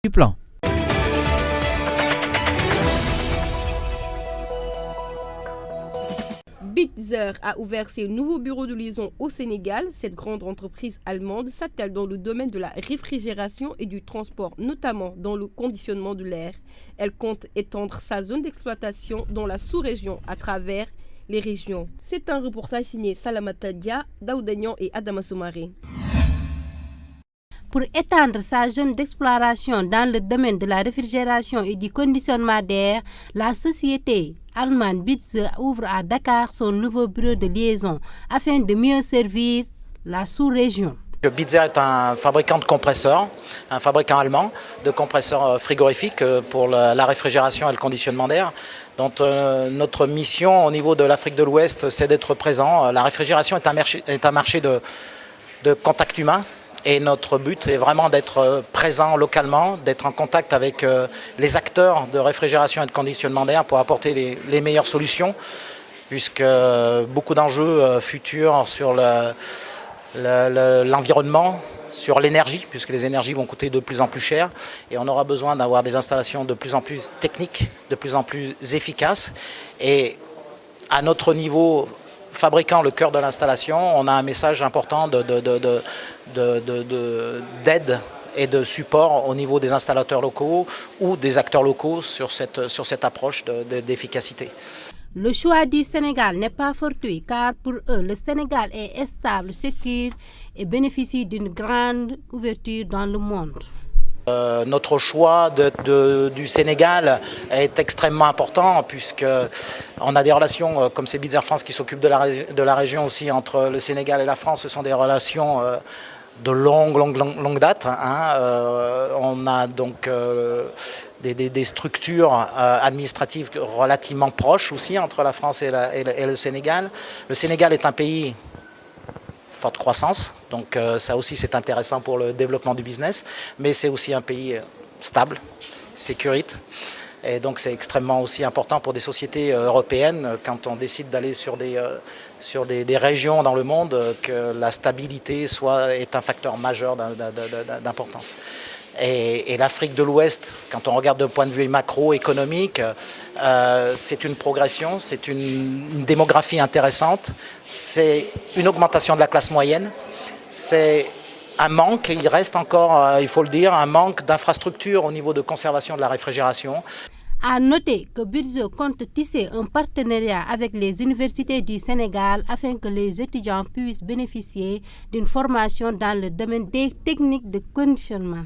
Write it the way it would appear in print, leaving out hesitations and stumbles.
du plan. Bitzer a ouvert ses nouveaux bureaux de liaison au Sénégal. Cette grande entreprise allemande s'attelle dans le domaine de la réfrigération et du transport, notamment dans le conditionnement de l'air. Elle compte étendre sa zone d'exploitation dans la sous-région à travers les régions. C'est un reportage signé Salamata Dia, Daoudagnan et Adama Soumaré. Pour étendre sa zone d'exploration dans le domaine de la réfrigération et du conditionnement d'air, la société allemande Bitzer ouvre à Dakar son nouveau bureau de liaison afin de mieux servir la sous-région. Bitzer est un fabricant de compresseurs, un fabricant allemand de compresseurs frigorifiques pour la réfrigération et le conditionnement d'air. Donc notre mission au niveau de l'Afrique de l'Ouest, c'est d'être présent. La réfrigération est un marché de contact humain. Et notre but est vraiment d'être présent localement, d'être en contact avec les acteurs de réfrigération et de conditionnement d'air pour apporter les meilleures solutions, puisque beaucoup d'enjeux futurs sur l'environnement, sur l'énergie, puisque les énergies vont coûter de plus en plus cher, et on aura besoin d'avoir des installations de plus en plus techniques, de plus en plus efficaces. Et à notre niveau, fabricant le cœur de l'installation, on a un message important d'aide et de support au niveau des installateurs locaux ou des acteurs locaux sur cette approche d'efficacité. Le choix du Sénégal n'est pas fortuit car pour eux, le Sénégal est stable, sécure et bénéficie d'une grande ouverture dans le monde. Notre choix du Sénégal est extrêmement important puisqu'on a des relations, comme c'est Bitzer France qui s'occupe de la région aussi, entre le Sénégal et la France. Ce sont des relations de longue date. On a donc des structures administratives relativement proches aussi entre la France et le Sénégal. Le Sénégal est un pays forte croissance, donc ça aussi c'est intéressant pour le développement du business, mais c'est aussi un pays stable, sécurite, et donc c'est extrêmement aussi important pour des sociétés européennes quand on décide d'aller sur des régions dans le monde, que la stabilité est un facteur majeur d'importance. Et l'Afrique de l'Ouest, quand on regarde de point de vue macroéconomique, c'est une progression, c'est une démographie intéressante, c'est une augmentation de la classe moyenne, c'est un manque, il reste encore, il faut le dire, un manque d'infrastructures au niveau de conservation de la réfrigération. À noter que Bitzer compte tisser un partenariat avec les universités du Sénégal afin que les étudiants puissent bénéficier d'une formation dans le domaine des techniques de conditionnement.